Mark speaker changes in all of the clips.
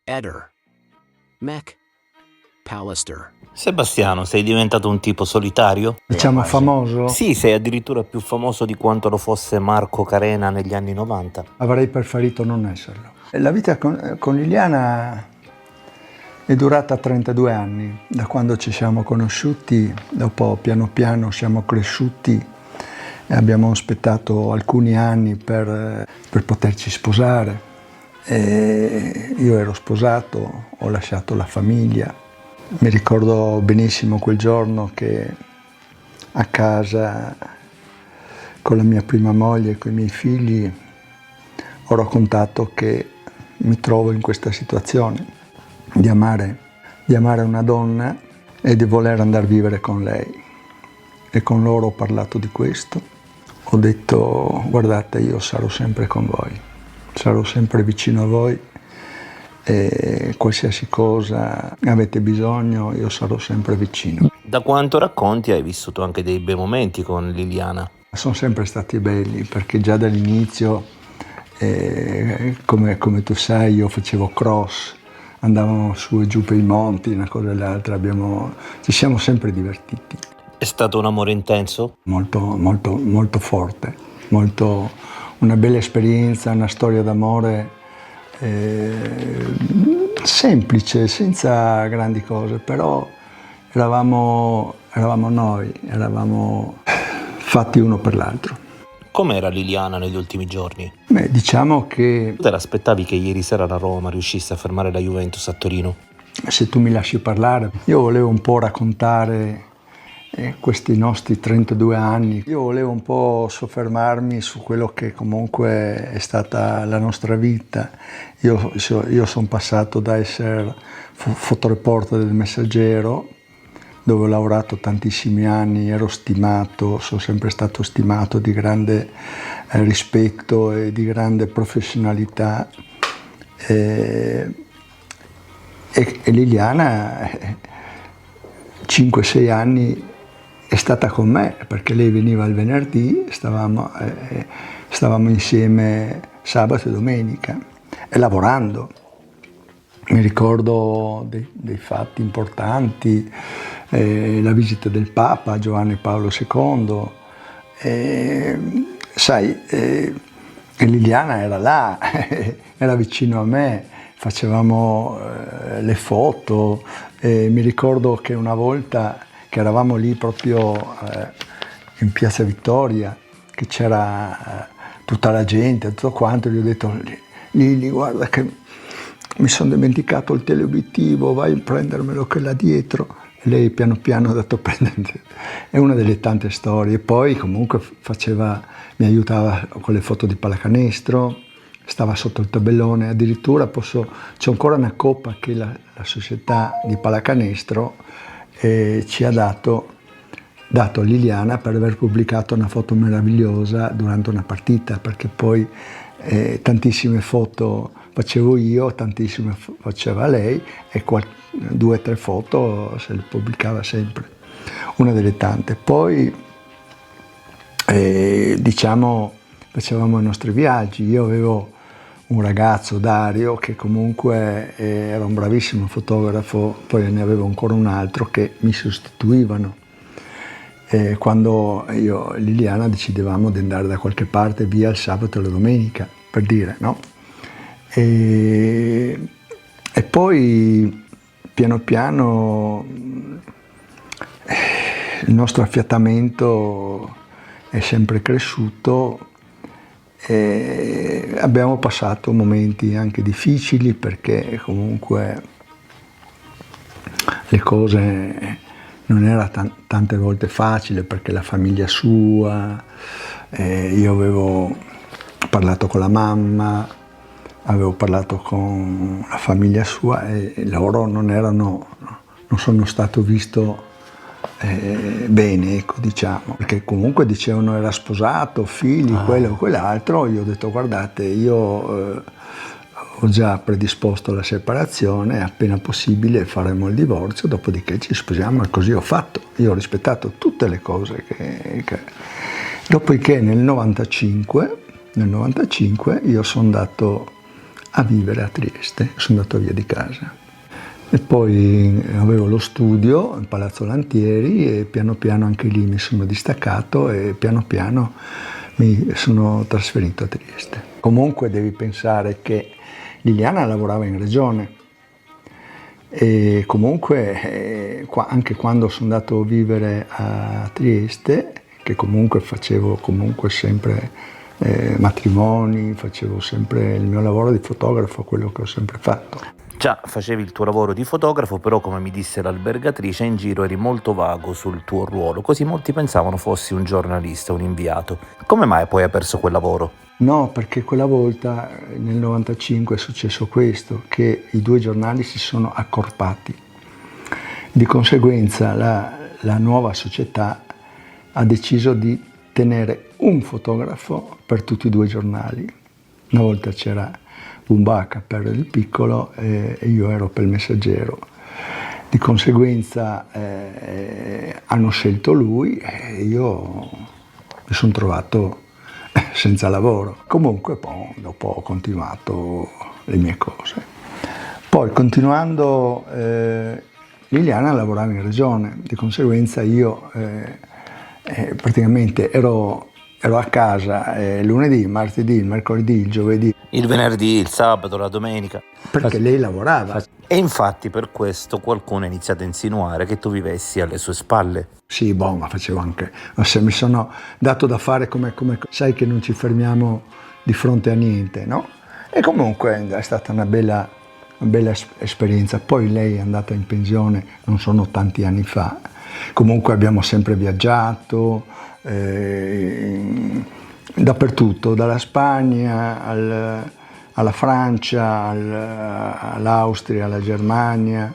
Speaker 1: Eder, Mech, Pallister.
Speaker 2: Sebastiano, sei diventato un tipo solitario?
Speaker 3: Diciamo famoso?
Speaker 2: Sì, sei addirittura più famoso di quanto lo fosse Marco Carena negli anni 90.
Speaker 3: Avrei preferito non esserlo. La vita con Liliana è durata 32 anni, da quando ci siamo conosciuti, dopo piano piano siamo cresciuti e abbiamo aspettato alcuni anni per poterci sposare. E io ero sposato, ho lasciato la famiglia. Mi ricordo benissimo quel giorno che a casa con la mia prima moglie e con i miei figli ho raccontato che mi trovo in questa situazione di amare una donna e di voler andare a vivere con lei. E con loro ho parlato di questo. Ho detto: guardate, io sarò sempre con voi, sarò sempre vicino a voi e qualsiasi cosa avete bisogno io sarò sempre vicino.
Speaker 2: Da quanto racconti hai vissuto anche dei bei momenti con Liliana.
Speaker 3: Sono sempre stati belli perché già dall'inizio, come tu sai, io facevo cross, andavamo su e giù per i monti, una cosa e l'altra, ci siamo sempre divertiti.
Speaker 2: È stato un amore intenso?
Speaker 3: Molto, molto, molto forte, una bella esperienza, una storia d'amore semplice, senza grandi cose, però eravamo noi, eravamo fatti uno per l'altro.
Speaker 2: Com'era Liliana negli ultimi giorni?
Speaker 3: Beh, diciamo che
Speaker 2: Tu te l'aspettavi che ieri sera la Roma riuscisse a fermare la Juventus a Torino?
Speaker 3: se tu mi lasci parlare, io volevo un po' raccontare questi nostri 32 anni. Io volevo un po' soffermarmi su quello che comunque è stata la nostra vita. Io sono passato da essere fotoreporter del Messaggero, dove ho lavorato tantissimi anni, ero stimato, sono sempre stato stimato, di grande rispetto e di grande professionalità. E Liliana 5-6 anni è stata con me, perché lei veniva il venerdì, stavamo insieme sabato e domenica e lavorando. Mi ricordo dei fatti importanti, la visita del Papa Giovanni Paolo II, sai, Liliana era là, era vicino a me, facevamo le foto. Mi ricordo che una volta che eravamo lì proprio in Piazza Vittoria, che c'era tutta la gente, tutto quanto, gli ho detto: Lili, guarda che mi sono dimenticato il teleobiettivo, vai a prendermelo che è là dietro. E lei piano piano ha dato a prendere. È una delle tante storie. Poi comunque mi aiutava con le foto di pallacanestro, stava sotto il tabellone, addirittura c'è ancora una coppa che la società di pallacanestro ci ha dato a Liliana per aver pubblicato una foto meravigliosa durante una partita, perché poi tantissime foto facevo io, tantissime faceva lei e 2 o 3 foto se le pubblicava sempre, una delle tante. Poi diciamo facevamo i nostri viaggi. Io avevo un ragazzo, Dario, che comunque era un bravissimo fotografo, poi ne avevo ancora un altro che mi sostituivano. Quando io e Liliana decidevamo di andare da qualche parte via il sabato e la domenica, per dire, no? E poi piano piano il nostro affiatamento è sempre cresciuto. E abbiamo passato momenti anche difficili, perché comunque le cose non era tante volte facile, perché la famiglia sua, io avevo parlato con la mamma, avevo parlato con la famiglia sua e loro non sono stato visto bene, ecco, diciamo, perché comunque dicevano era sposato, figli, quello o quell'altro. Io ho detto: guardate, io ho già predisposto la separazione, appena possibile faremo il divorzio, dopodiché ci sposiamo, e così ho fatto. Io ho rispettato tutte le cose dopodiché nel 95 io sono andato a vivere a Trieste, sono andato via di casa. E poi avevo lo studio in Palazzo Lantieri e piano piano anche lì mi sono distaccato e piano piano mi sono trasferito a Trieste. Comunque devi pensare che Liliana lavorava in regione e comunque anche quando sono andato a vivere a Trieste, che comunque facevo sempre matrimoni, facevo sempre il mio lavoro di fotografo, quello che ho sempre fatto.
Speaker 2: Già facevi il tuo lavoro di fotografo, però come mi disse l'albergatrice, in giro eri molto vago sul tuo ruolo, così molti pensavano fossi un giornalista, un inviato. Come mai poi hai perso quel lavoro?
Speaker 3: No, perché quella volta, nel 95, è successo questo, che i due giornali si sono accorpati. Di conseguenza la nuova società ha deciso di tenere un fotografo per tutti i due giornali. Una volta c'era Bumbacca per il Piccolo e io ero per il Messaggero. Di conseguenza hanno scelto lui e io mi sono trovato senza lavoro. Comunque poi dopo ho continuato le mie cose. Poi continuando Liliana lavorava in regione, di conseguenza io praticamente ero a casa lunedì, martedì, il mercoledì, il giovedì.
Speaker 2: Il venerdì, il sabato, la domenica.
Speaker 3: Perché lei lavorava.
Speaker 2: E infatti per questo qualcuno ha iniziato a insinuare che tu vivessi alle sue spalle.
Speaker 3: Sì, ma facevo anche, se mi sono dato da fare come sai che non ci fermiamo di fronte a niente, no? E comunque è stata una bella esperienza. Poi lei è andata in pensione, non sono tanti anni fa. Comunque abbiamo sempre viaggiato dappertutto, dalla Spagna alla Francia, all'Austria, alla Germania.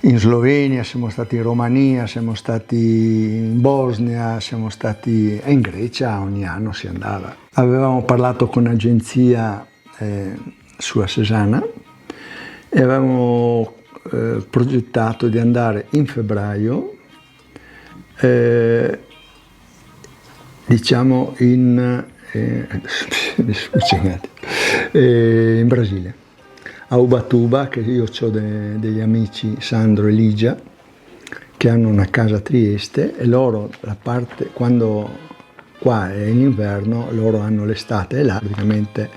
Speaker 3: In Slovenia, siamo stati in Romania, siamo stati in Bosnia, siamo stati in Grecia, ogni anno si andava. Avevamo parlato con un'agenzia sulla Cesana e avevamo progettato di andare in febbraio, diciamo in Brasile. A Ubatuba, che io ho degli amici, Sandro e Ligia, che hanno una casa a Trieste e loro, quando qua è in inverno, loro hanno l'estate e là praticamente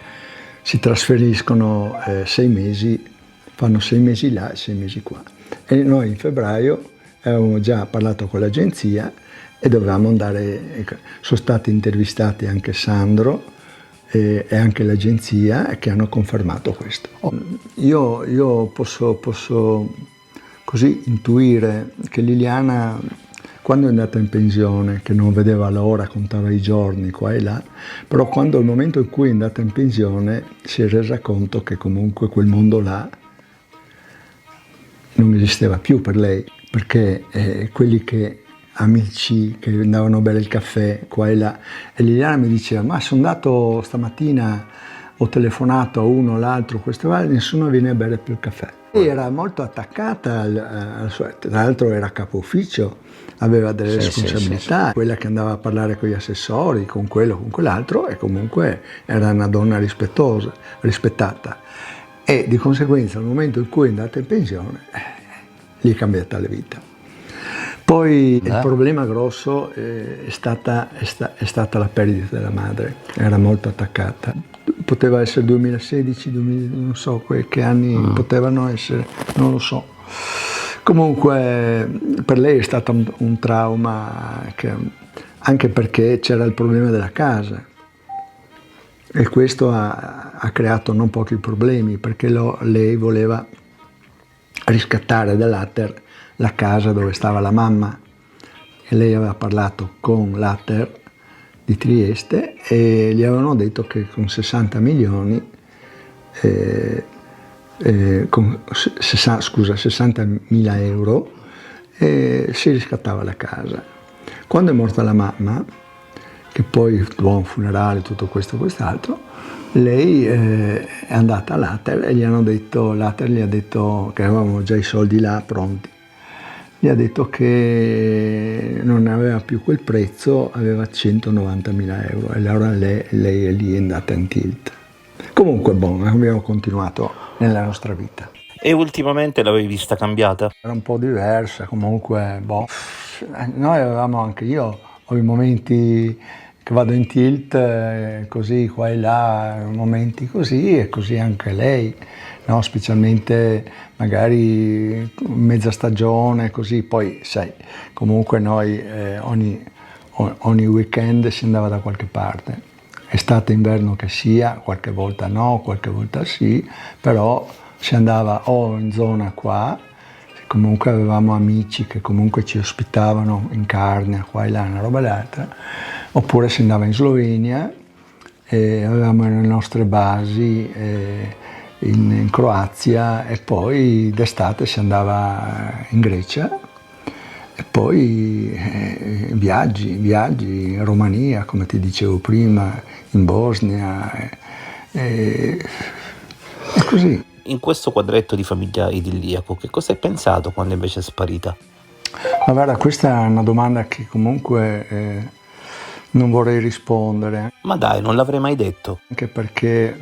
Speaker 3: si trasferiscono 6 mesi, fanno 6 mesi là e 6 mesi qua. E noi in febbraio avevamo già parlato con l'agenzia e dovevamo andare, sono stati intervistati anche Sandro e anche l'agenzia che hanno confermato questo. Io posso così intuire che Liliana, quando è andata in pensione, che non vedeva l'ora, contava i giorni qua e là, però quando al momento in cui è andata in pensione si è resa conto che comunque quel mondo là non esisteva più per lei, perché quelli amici che andavano a bere il caffè qua e là, e Liliana mi diceva: ma sono andato stamattina, ho telefonato a uno o l'altro, questo e nessuno viene a bere più il caffè. Lei era molto attaccata al suo, tra l'altro era capo ufficio, aveva delle responsabilità, quella che andava a parlare con gli assessori, con quello, con quell'altro, e comunque era una donna rispettata. E di conseguenza al momento in cui è andata in pensione gli è cambiata la vita. Poi il problema grosso è stata la perdita della madre, era molto attaccata. Poteva essere 2016, non so che anni potevano essere, non lo so. Comunque per lei è stato un trauma, anche perché c'era il problema della casa. E questo ha creato non pochi problemi, perché lei voleva riscattare dall'Ater la casa dove stava la mamma, e lei aveva parlato con l'Ater di Trieste e gli avevano detto che con 60 milioni, 60.000 euro si riscattava la casa. Quando è morta la mamma, che poi buon funerale, tutto questo e quest'altro, lei è andata all'Ater e l'Ater gli ha detto che avevamo già i soldi là pronti. Gli ha detto che non aveva più quel prezzo, aveva 190.000 euro e allora lei è lì è andata in tilt. Comunque, abbiamo continuato nella nostra vita.
Speaker 2: E ultimamente l'avevi vista cambiata?
Speaker 3: Era un po' diversa, comunque, noi avevamo, anche io ho i momenti che vado in tilt, così qua e là, momenti così, e così anche lei, no? Specialmente magari mezza stagione, così, poi sai, comunque noi ogni weekend si andava da qualche parte, estate, inverno che sia, qualche volta no, qualche volta sì, però si andava o in zona qua, comunque avevamo amici che comunque ci ospitavano in Carnia, qua e là, una roba e l'altra, oppure si andava in Slovenia e avevamo le nostre basi in Croazia, e poi d'estate si andava in Grecia, e poi viaggi in Romania, come ti dicevo prima, in Bosnia, e così.
Speaker 2: In questo quadretto di famiglia idilliaco, che cosa hai pensato quando invece è sparita?
Speaker 3: Ma guarda, questa è una domanda che comunque non vorrei rispondere.
Speaker 2: Ma dai, non l'avrei mai detto.
Speaker 3: Anche perché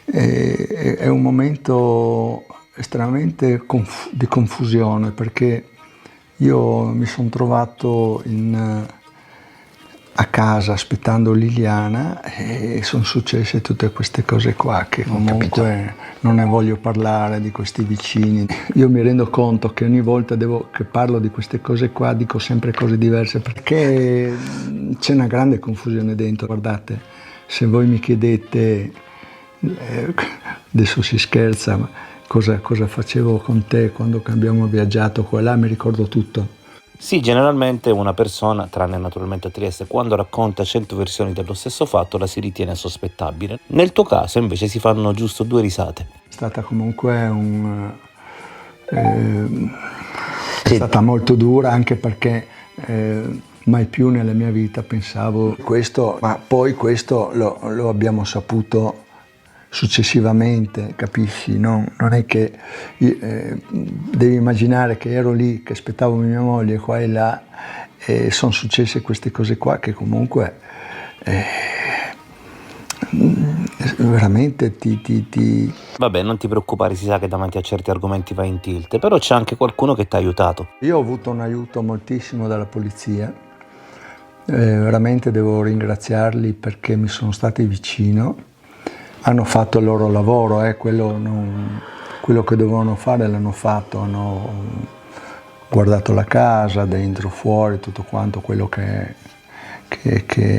Speaker 3: è un momento estremamente di confusione, perché io mi sono trovato a casa aspettando Liliana e sono successe tutte queste cose qua, che comunque non ne voglio parlare, di questi vicini. Io mi rendo conto che ogni volta che parlo di queste cose qua dico sempre cose diverse, perché c'è una grande confusione dentro. Guardate, se voi mi chiedete, adesso si scherza, ma cosa facevo con te quando abbiamo viaggiato qua e là, mi ricordo tutto.
Speaker 2: Sì, generalmente una persona, tranne naturalmente a Trieste, quando racconta 100 versioni dello stesso fatto la si ritiene sospettabile. Nel tuo caso invece si fanno giusto 2 risate.
Speaker 3: È stata comunque è stata molto dura, anche perché mai più nella mia vita pensavo questo, ma poi questo lo abbiamo saputo successivamente, capisci? Non è che devi immaginare che ero lì, che aspettavo mia moglie qua e là, e sono successe queste cose qua che comunque veramente ti...
Speaker 2: Vabbè, non ti preoccupare, si sa che davanti a certi argomenti vai in tilt, però c'è anche qualcuno che ti ha aiutato.
Speaker 3: Io ho avuto un aiuto moltissimo dalla polizia, veramente devo ringraziarli perché mi sono stati vicino. Hanno fatto il loro lavoro, quello che dovevano fare l'hanno fatto, hanno guardato la casa, dentro, fuori, tutto quanto quello che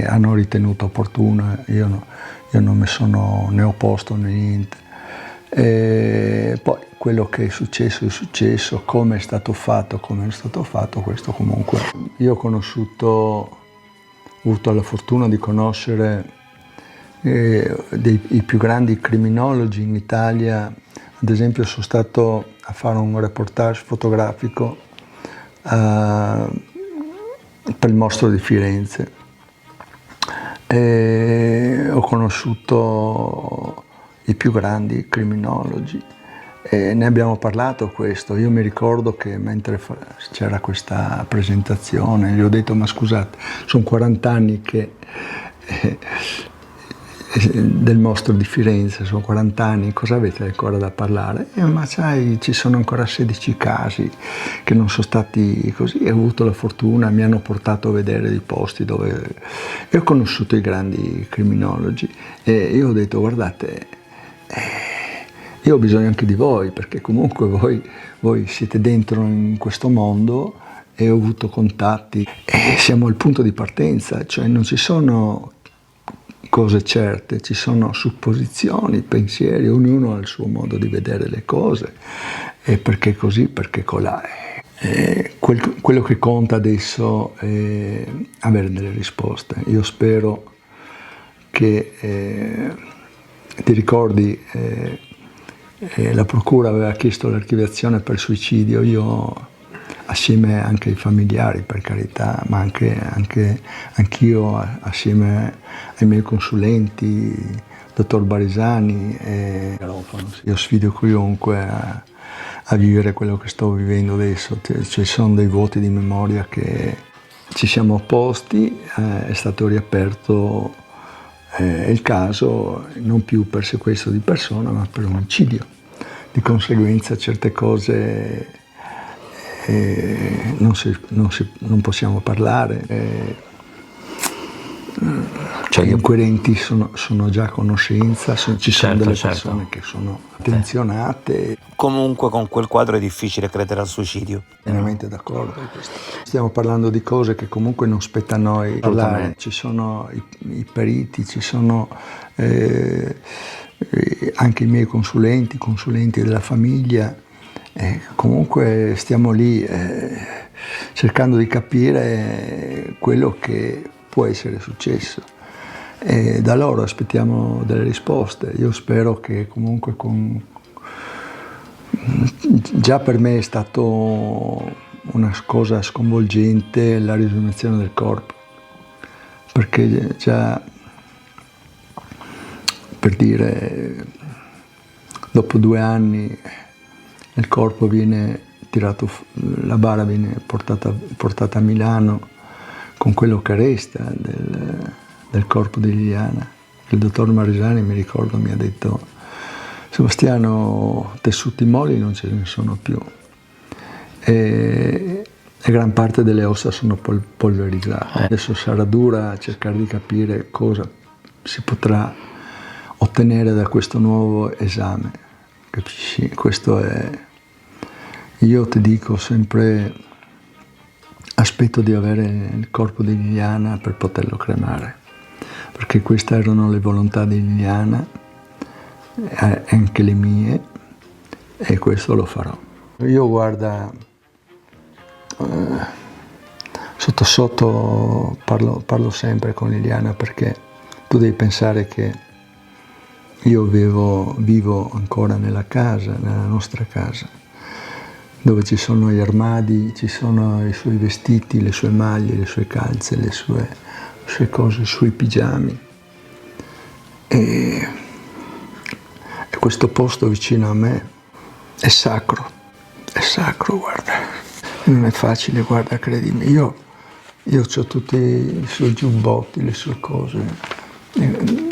Speaker 3: hanno ritenuto opportuno. Io non mi sono né opposto né niente. E poi quello che è successo, come è stato fatto, questo comunque. Io ho avuto la fortuna di conoscere i più grandi criminologi in Italia. Ad esempio sono stato a fare un reportage fotografico per il Mostro di Firenze e ho conosciuto i più grandi criminologi e ne abbiamo parlato questo. Io mi ricordo che mentre c'era questa presentazione gli ho detto: ma scusate, sono 40 anni che del Mostro di Firenze, sono 40 anni, cosa avete ancora da parlare? Ma sai, ci sono ancora 16 casi che non sono stati così, e ho avuto la fortuna, mi hanno portato a vedere dei posti dove... E ho conosciuto i grandi criminologi e io ho detto: guardate, io ho bisogno anche di voi, perché comunque voi siete dentro in questo mondo, e ho avuto contatti e siamo al punto di partenza, cioè non ci sono cose certe, ci sono supposizioni, pensieri, ognuno ha il suo modo di vedere le cose, e perché così, perché colà. Quello che conta adesso è avere delle risposte. Io spero che, ti ricordi, la procura aveva chiesto l'archiviazione per suicidio, io assieme anche ai familiari, per carità, ma anch'io assieme ai miei consulenti, dottor Barisani e io sfido chiunque a vivere quello che sto vivendo adesso. Ci sono dei voti di memoria che ci siamo opposti, è stato riaperto è il caso non più per sequestro di persona ma per omicidio. Di conseguenza certe cose non possiamo parlare. Cioè gli inquirenti sono già a conoscenza, ci sono delle persone che sono attenzionate.
Speaker 2: Comunque con quel quadro è difficile credere al suicidio.
Speaker 3: Pienamente d'accordo con questo. Stiamo parlando di cose che comunque non spetta a noi parlare. Ci sono i periti, ci sono anche i miei consulenti della famiglia. Comunque stiamo lì cercando di capire quello che può essere successo e da loro aspettiamo delle risposte. Io spero che comunque già per me è stato una cosa sconvolgente la riesumazione del corpo, perché già, per dire, dopo 2 anni il corpo viene tirato, la bara viene portata a Milano con quello che resta del corpo di Liliana. Il dottor Maresani, mi ricordo, mi ha detto: Sebastiano, tessuti molli non ce ne sono più e gran parte delle ossa sono polverizzate. Adesso sarà dura cercare di capire cosa si potrà ottenere da questo nuovo esame, capisci? Questo è, io ti dico sempre, aspetto di avere il corpo di Liliana per poterlo cremare, perché queste erano le volontà di Liliana, anche le mie, e questo lo farò. Io, guarda, sotto sotto parlo sempre con Liliana, perché tu devi pensare che io vivo ancora nella nostra casa, dove ci sono gli armadi, ci sono i suoi vestiti, le sue maglie, le sue calze, le sue cose, i suoi pigiami. E questo posto vicino a me è sacro, guarda. Non è facile, guarda, credimi. Io ho tutti i suoi giubbotti, le sue cose.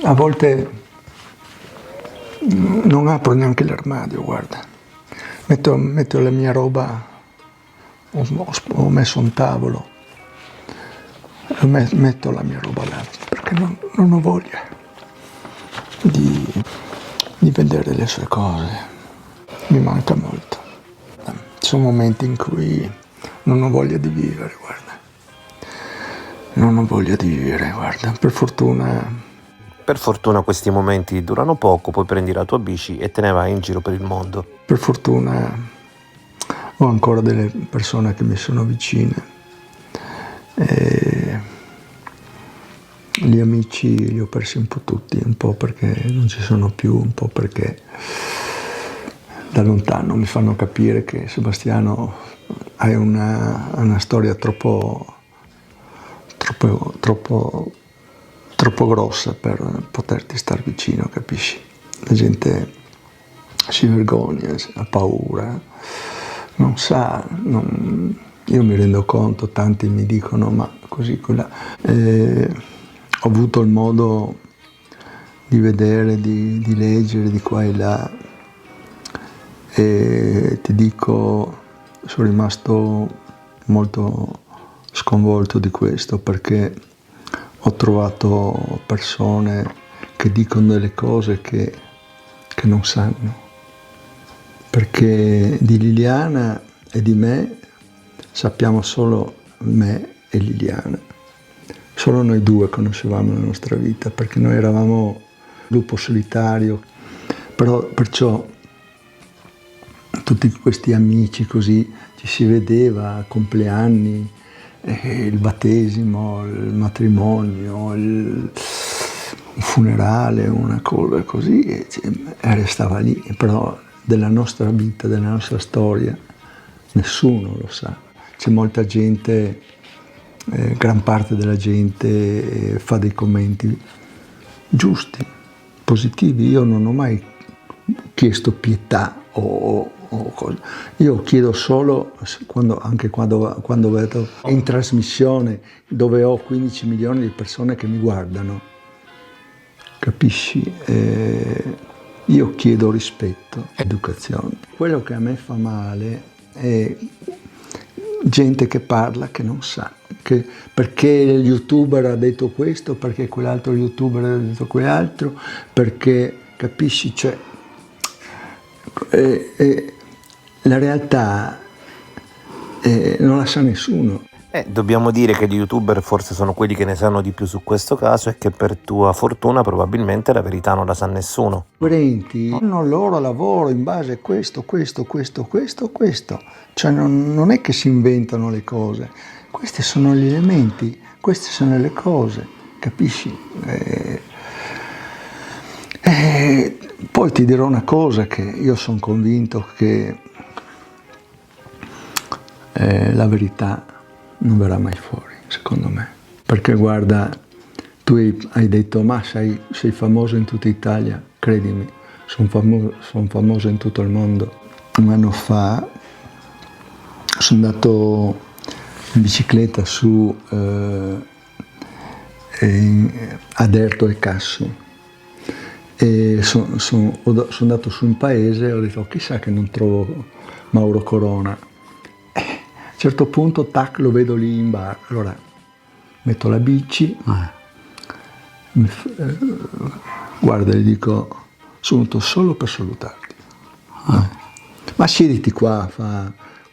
Speaker 3: A volte non apro neanche l'armadio, guarda. Metto la mia roba, ho messo un tavolo, metto la mia roba là, perché non ho voglia di vedere le sue cose. Mi manca molto. Ci sono momenti in cui non ho voglia di vivere, guarda. Non ho voglia di vivere, guarda. Per fortuna
Speaker 2: questi momenti durano poco, poi prendi la tua bici e te ne vai in giro per il mondo.
Speaker 3: Per fortuna ho ancora delle persone che mi sono vicine. E gli amici li ho persi un po' tutti, un po' perché non ci sono più, un po' perché da lontano mi fanno capire che Sebastiano hai una storia troppo grossa per poterti star vicino, capisci? La gente si vergogna, ha paura, non sa, io mi rendo conto, tanti mi dicono ma così, quella. Ho avuto il modo di vedere, di leggere di qua e là, e ti dico, sono rimasto molto sconvolto di questo, perché ho trovato persone che dicono delle cose che non sanno, perché di Liliana e di me sappiamo solo me e Liliana. Solo noi due conoscevamo la nostra vita, perché noi eravamo lupo solitario, perciò tutti questi amici così ci si vedeva a compleanni, il battesimo, il matrimonio, il funerale, una cosa così, e restava lì. Però della nostra vita, della nostra storia, nessuno lo sa. C'è molta gente, gran parte della gente fa dei commenti giusti, positivi. Io non ho mai chiesto pietà o cose. Io chiedo solo, anche quando vedo in trasmissione dove ho 15 milioni di persone che mi guardano, capisci? Io chiedo rispetto, educazione. Quello che a me fa male è gente che parla che non sa, che perché il youtuber ha detto questo, perché quell'altro youtuber ha detto quell'altro, perché, capisci? Cioè, la realtà non la sa nessuno.
Speaker 2: Dobbiamo dire che gli youtuber forse sono quelli che ne sanno di più su questo caso e che per tua fortuna probabilmente la verità non la sa nessuno.
Speaker 3: I parenti fanno il loro lavoro in base a questo. Cioè non è che si inventano le cose, questi sono gli elementi, queste sono le cose, capisci? Poi ti dirò una cosa, che io sono convinto che la verità non verrà mai fuori, secondo me. Perché guarda, tu hai detto, ma sei famoso in tutta Italia, credimi, sono famoso in tutto il mondo. Un anno fa sono andato in bicicletta su ad Erto e Casso e sono andato su un paese e ho detto, chissà che non trovo Mauro Corona. A un certo punto, tac, lo vedo lì in bar. Allora metto la bici, guarda, gli dico, sono venuto solo per salutarti. Ma siediti qua,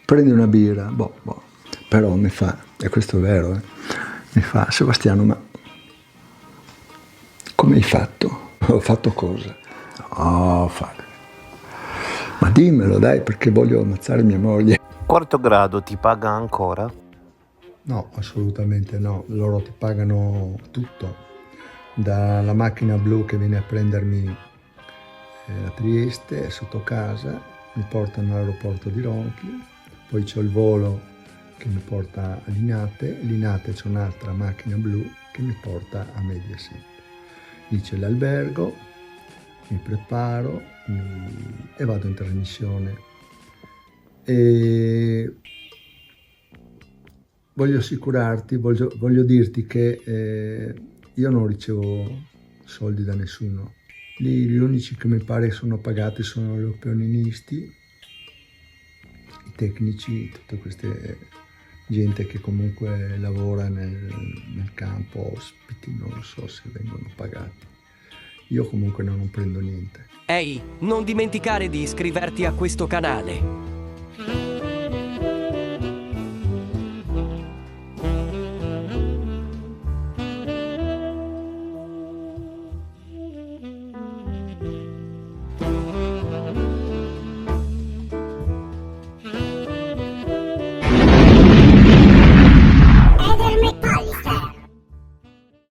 Speaker 3: prendi una birra. Boh. Però mi fa, e questo è vero, mi fa, Sebastiano, ma come hai fatto? Ho fatto cosa? Ma dimmelo dai, perché voglio ammazzare mia moglie.
Speaker 2: Quarto grado ti paga ancora?
Speaker 3: No, assolutamente no, loro ti pagano tutto, dalla macchina blu che viene a prendermi a Trieste, sotto casa, mi portano all'aeroporto di Ronchi, poi c'ho il volo che mi porta a Linate c'è un'altra macchina blu che mi porta a Mediaset. Lì c'è l'albergo, mi preparo e vado in trasmissione. E voglio assicurarti, voglio dirti che io non ricevo soldi da nessuno. Lì gli unici che mi pare sono pagati sono gli opinionisti, i tecnici, tutte queste gente che comunque lavora nel campo, ospiti, non lo so se vengono pagati. Io comunque non prendo niente.
Speaker 4: Ehi, non dimenticare di iscriverti a questo canale.